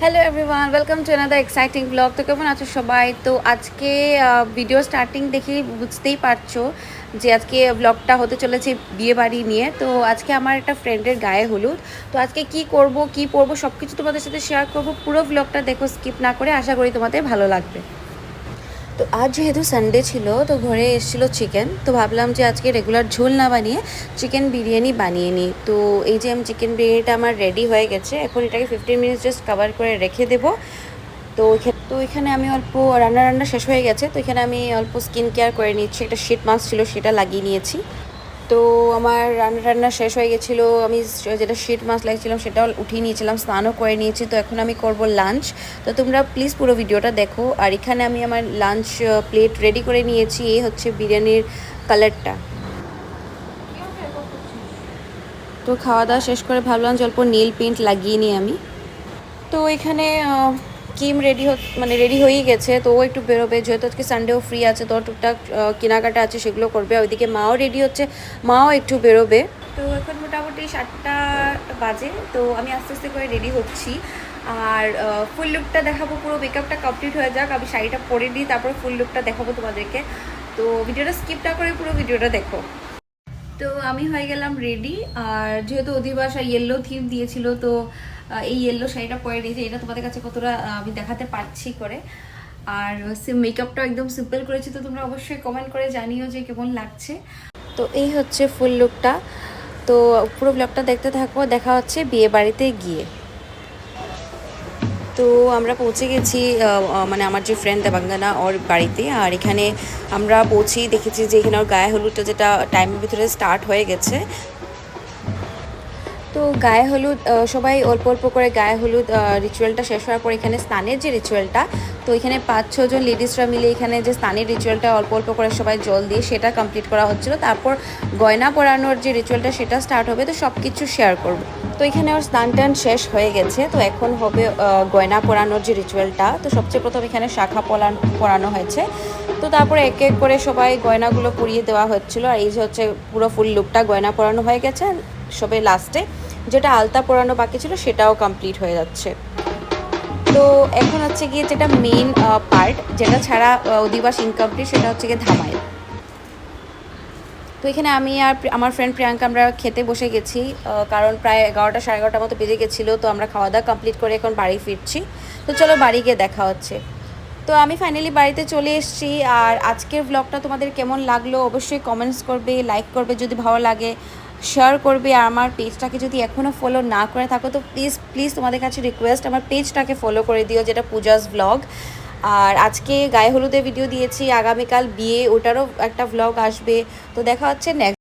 Hello everyone, welcome to another exciting blog. তো কেমন আছো সবাই? তো আজকে ভিডিও স্টার্টিং দেখেই বুঝতেই পারছো যে আজকে ব্লগটা হতে চলেছে বিয়ে বাড়ি নিয়ে। তো আজকে আমার একটা ফ্রেন্ডের গায়ে হলুদ। তো আজকে কি করব কি পরবো সব কিছু তোমাদের সাথে শেয়ার করব। পুরো ব্লগটা দেখো, স্কিপ না করে। আশা করি তোমাদের ভালো লাগবে। তো আজ যেহেতু সানডে ছিল, তো ঘরে এসেছিলো চিকেন। তো ভাবলাম যে আজকে রেগুলার ঝোল না বানিয়ে চিকেন বিরিয়ানি বানিয়ে নিই। তো এই যে আমি চিকেন বিরিয়ানিটা আমার রেডি হয়ে গেছে। এখন এটাকে 15 মিনিটস জাস্ট কভার করে রেখে দেবো। তো এখানে আমি অল্প রান্না শেষ হয়ে গেছে। তো এখানে আমি অল্প স্কিন কেয়ার করে নিচ্ছি। একটা শীট মাস্ক ছিল, সেটা লাগিয়ে নিয়েছি। তো আমার রান্না শেষ হয়ে গেছিলো। আমি যেটা শীট মাছ লাগিয়েছিলাম সেটাও উঠিয়ে নিয়েছিলাম, স্নানও করে নিয়েছি। তো এখন আমি করব লাঞ্চ। তো তোমরা প্লিজ পুরো ভিডিওটা দেখো। আর এখানে আমি আমার লাঞ্চ প্লেট রেডি করে নিয়েছি। এই হচ্ছে বিরিয়ানির কালারটা। তো খাওয়া দাওয়া শেষ করে ভাবলাম যে অল্প নীল পেন্ট লাগিয়ে নিই আমি। তো এখানে কিম রেডি হয়েই গেছে। তো ও একটু বেরোবে, যেহেতু আজকে সানডেও ফ্রি আছে। তো টুকটাক কেনাকাটা আছে, সেগুলো করবে। ওইদিকে মাও রেডি হচ্ছে, মাও একটু বেরোবে। তো এখন মোটামুটি 7টা বাজে। তো আমি আস্তে আস্তে করে রেডি হচ্ছি। আর ফুল লুকটা দেখাবো, পুরো মেকআপটা কমপ্লিট হয়ে যাক, আমি শাড়িটা পরে নিই, তারপর ফুল লুকটা দেখাবো তোমাদেরকে। তো ভিডিওটা স্কিপ না করে পুরো ভিডিওটা দেখো। তো আমি হয়ে গেলাম রেডি। আর যেহেতু অধিবাসা ইয়েলো থিম দিয়েছিল, তো এই ইয়েলো শাড়িটা পরে নিয়েছি। এটা তোমাদের কাছে কতটা আমি দেখাতে পারছি করে। আর মেকআপটা একদম সিম্পল করেছি। তো তোমরা অবশ্যই কমেন্ট করে জানিও যে কেমন লাগছে। তো এই হচ্ছে ফুল লুকটা। তো পুরো ব্লগটা দেখতে থাকবো, দেখা হচ্ছে বিয়ে বাড়িতে গিয়ে। তো আমরা পৌঁছে গেছি, মানে আমার যে ফ্রেন্ড দেবাঙ্গনা ওর বাড়িতে। আর এখানে আমরা পৌঁছেই দেখেছি যে এখানে ওর গায়ে হলুদটা যেটা টাইমের ভিতরে স্টার্ট হয়ে গেছে। তো গায়ে হলুদ সবাই অল্প অল্প করে গায়ে হলুদ রিচুয়ালটা শেষ হওয়ার পর এখানে স্নানের যে রিচুয়ালটা, তো এখানে 5-6 জন লেডিসরা মিলে এখানে যে স্নানের রিচুয়ালটা অল্প অল্প করে সবাই জল দিয়ে সেটা কমপ্লিট করা হচ্ছিল। তারপর গয়না পরানোর যে রিচুয়ালটা সেটা স্টার্ট হবে। তো সব কিছু শেয়ার করব। তো এখানে ওর স্নান টান শেষ হয়ে গেছে। তো এখন হবে গয়না পরানোর যে রিচুয়ালটা। তো সবচেয়ে প্রথম এখানে শাখা পরানো হয়েছে। তো তারপরে এক এক করে সবাই গয়নাগুলো পরিয়ে দেওয়া হচ্ছিলো। আর এই যে হচ্ছে পুরো ফুল লুকটা গয়না পরানো হয়ে গেছে। সবাই লাস্টে যেটা আলতা পরানো বাকি ছিল সেটাও কমপ্লিট হয়ে যাচ্ছে। তো এখন হচ্ছে গিয়ে যেটা মেইন পার্ট, যেটা ছাড়া অধিবাস ইনকমপ্লিট, সেটা হচ্ছে গিয়ে ধামাই। তো এখানে আমি আর আমার ফ্রেন্ড প্রিয়াঙ্কা আমরা খেতে বসে গেছি। কারণ প্রায় 11টা সাড়ে 11টার মতো বেজে গেছিলো। তো আমরা খাওয়া দাওয়া কমপ্লিট করে এখন বাড়ি ফিরছি। তো চলো বাড়ি গিয়ে দেখা হচ্ছে। তো আমি ফাইনালি বাড়িতে চলে এসেছি। আর আজকের ব্লগটা তোমাদের কেমন লাগলো অবশ্যই কমেন্টস করবে, লাইক করবে যদি ভালো লাগে, শেয়ার করবে। আর আমার পেজটাকে যদি এখনও ফলো না করে থাকো তো প্লিজ প্লিজ তোমাদের কাছে রিকোয়েস্ট, আমার পেজটাকে ফলো করে দিও, যেটা পূজাস ব্লগ। আর আজকে গায়ে হলুদের ভিডিও দিয়েছি, আগামীকাল বিয়ে, ওটারও একটা ব্লগ আসবে। তো দেখা হচ্ছে নেক্সট।